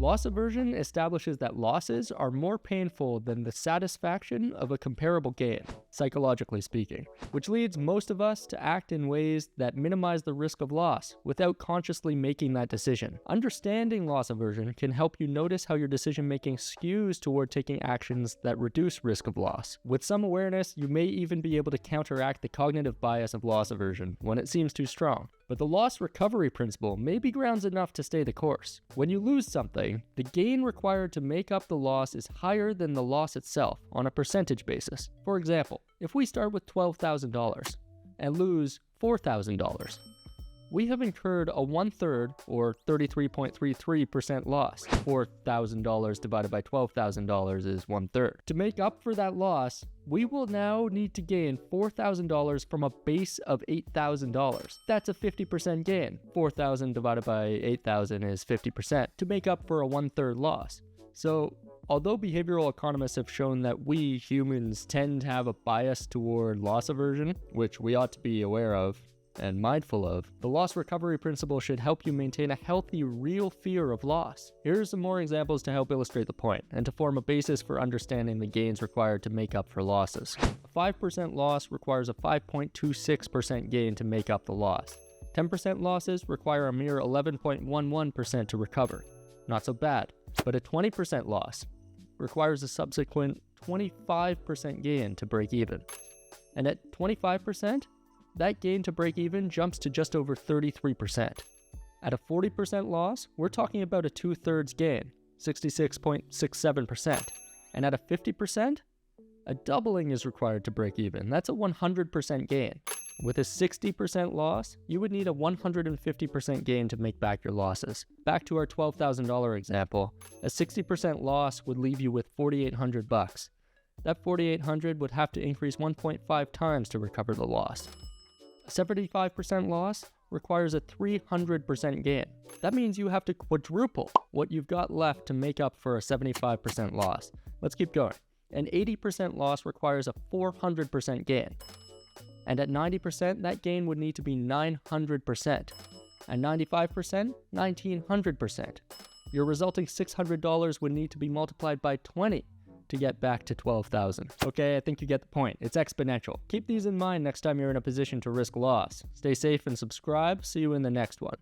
Loss aversion establishes that losses are more painful than the satisfaction of a comparable gain, psychologically speaking, which leads most of us to act in ways that minimize the risk of loss without consciously making that decision. Understanding loss aversion can help you notice how your decision-making skews toward taking actions that reduce risk of loss. With some awareness, you may even be able to counteract the cognitive bias of loss aversion when it seems too strong. But the loss recovery principle may be grounds enough to stay the course. When you lose something, the gain required to make up the loss is higher than the loss itself on a percentage basis. For example, if we start with $12,000 and lose $4,000, we have incurred a 1/3 or 33.33% loss. $4,000 divided by $12,000 is 1/3. To make up for that loss, we will now need to gain $4,000 from a base of $8,000. That's a 50% gain. 4,000 divided by 8,000 is 50% to make up for a 1/3 loss. So, although behavioral economists have shown that we humans tend to have a bias toward loss aversion, which we ought to be aware of and mindful of, the loss recovery principle should help you maintain a healthy, real fear of loss. Here are some more examples to help illustrate the point and to form a basis for understanding the gains required to make up for losses. A 5% loss requires a 5.26% gain to make up the loss. 10% losses require a mere 11.11% to recover. Not so bad. But a 20% loss requires a subsequent 25% gain to break even. And at 25%, that gain to break even jumps to just over 33%. At a 40% loss, we're talking about a 2/3 gain, 66.67%. And at a 50%, a doubling is required to break even. That's a 100% gain. With a 60% loss, you would need a 150% gain to make back your losses. Back to our $12,000 example, a 60% loss would leave you with $4,800. That $4,800 would have to increase 1.5 times to recover the loss. A 75% loss requires a 300% gain. That means you have to quadruple what you've got left to make up for a 75% loss. Let's keep going. An 80% loss requires a 400% gain. And at 90%, that gain would need to be 900%. At 95%, 1900%. Your resulting $600 would need to be multiplied by 20 to get back to 12,000. Okay, I think you get the point. It's exponential. Keep these in mind next time you're in a position to risk loss. Stay safe and subscribe. See you in the next one.